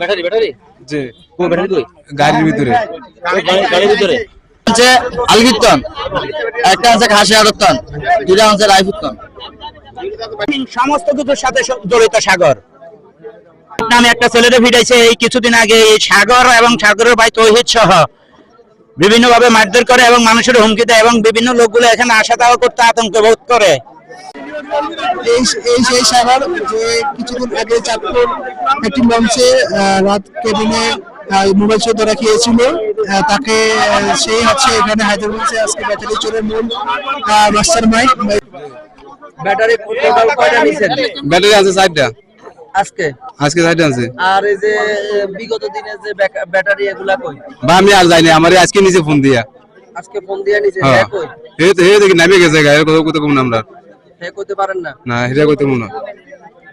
Battery battery জি কোন battery কই গাড়ির ভিতরে গাড়ির ভিতরে আছে আলগিতন, একটা আছে খাসি আড়তন, দুইটা আছে রাইফুতন। সমস্ত কিছুর সাথে জড়িত সাগর নামে একটা ছেলেরে ভিড়াইছে এই কিছুদিন আগে। এই সাগর এবং সাগরের ভাই তৌহিদ সহ বিভিন্ন ভাবে মারধর করে এবং মানুষের হুমকি দেয় এবং বিভিন্ন লোকগুলো এখানে আসা যাওয়া করতে আতঙ্ক বোধ করে। এই সেই সাগর যে কিছুদিন আগে চাঁদপুর একটি মঞ্চে রাত কেবিনে মোবাইল শো ধরা খেয়েছিল, তাকে সেই হচ্ছে এখানে হায়দ্রাবাদে আজকে ব্যাটারি চোরের মূল মাস্টার মাইন্ড। ব্যাটারি টোটাল কয়টা নিছেন? ব্যাটারি আছে 4টা, আজকে আজকে 4টা আছে। আর এই যে বিগত দিনে যে ব্যাটারি এগুলা কই? বা আমি আর যাইনি, আমারে আজকে নিচে ফোন দিয়া। আজকে ফোন দিয়া নিছে, হ্যাঁ কই? হে দেখি নামে গেছে গায়ের কথা কত কম আমরা হে কইতে পারেন না? না হিরা কইতে মনে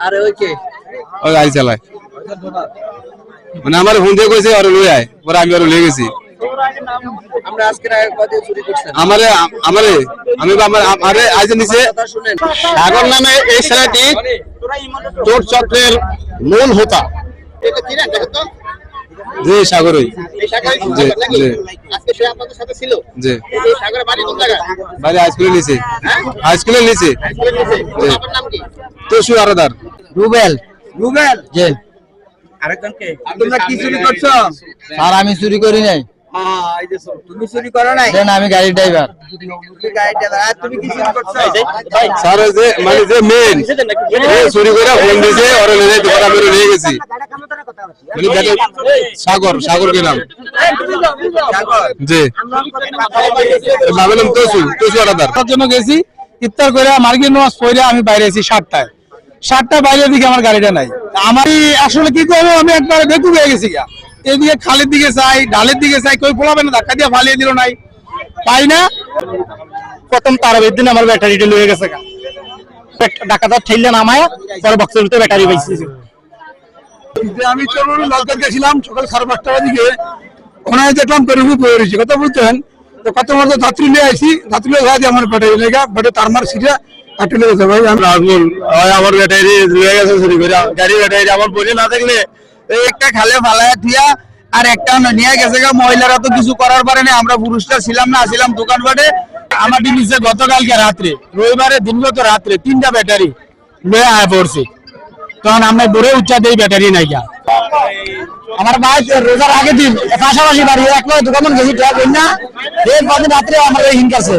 আরে ওই কে? ওই গাড়ি চালায়, মানে আমার ফোন দিয়ে কইছে আর লই আয়, পরে আমি আর লই গেছি। আমরা আজকে কত চুরি করছেন? আমারে আমারে আমি আমারে আজ নিচে কথা শুনেন, সাগর নামে এই ছেলেটি চোর চক্রের মূল হোতা। এটা কি না দেখো তো, যে সাগরই এই সাগরে জি জি আজকে সে আপনাদের সাথে ছিল। জি এই সাগরে বাড়ি কোন জায়গা? বাড়ি হাইস্কুলের নিচে, হাইস্কুলের নিচে। আপনার নাম কি? তসু আরাদার। রুবেল। রুবেল। জি। আরেকজন কে? তোমরা কি চুরি করছো? স্যার আমি চুরি করি নাই। তুমি চুরি করো নাই? দেন আমি গাড়ি ড্রাইভার। তুমি গাড়ি ড্রাইভার, আর তুমি কি চুরি করছো? স্যার যে মানে যে মেন চুরি করে ফোন দিয়েছে ওরে লয়ে যাইতে পারে, আমি নিয়ে গেছি। মানে সাগর, সাগর কে নাম? জি ভাবলাম তসু, তসু আরাদার। তার জন্য গেছি, ইফতার করে মার্কেট নামাজ পড়ে আমি বাইরে আছি 7টায় বাইরে দিকে আমার গাড়িটা নাই। আমার আসলে কি করবো, আমি একবার বেকুব হয়ে গেছি গা। এদিকে খালের দিকে চাই, ঢালের দিকে চাই, কই পোলাবে না, ধাক্কা দিয়ে ফালিয়ে দিল নাই, পাই না। প্রথম তারাবির দিন আমার ব্যাটারিটা লয়ে গেছে গা, ডাকাতা ঠেললে নামায় পরে বক্সের ভিতরে ব্যাটারি পাইছি। আমি চলুন লঙ্কা গেছিলাম সকাল 5:30টার দিকে, ওখানে দেখলাম পেরুভু পড়ে রয়েছে, কথা বুঝছেন তো, কত মতো যাত্রী নিয়ে আসি, যাত্রী নিয়ে আমার ব্যাটারি লেগা ব্যাটারি তার মার সিটে কাটি লেগেছে। ভাই আমি রাজমুল আমার ব্যাটারি লয়ে গেছে চুরি করে, গাড়ি ব্যাটারি আমার পড়ে না থাকলে একটা খালে ফালায় থিয়া আর একটা নিয়ে গেছে গা। মহিলারা তো কিছু করার পারে না, আমরা পুরুষরা ছিলাম না, আসিলাম দোকানপাটে। আমার নিচে গতকালকে রাত্রে, রবিবারে দিনগত রাত্রে 3টা ব্যাটারি লয়ে আয়া পড়ছে, তখন আমরা দূরে উচ্চা দেই ব্যাটারি নাই গা। আমার ভাই রোজার আগের দিন পাশাপাশি বাড়ি এক দোকান গেছি না, রাত্রে আমার হিংকাছে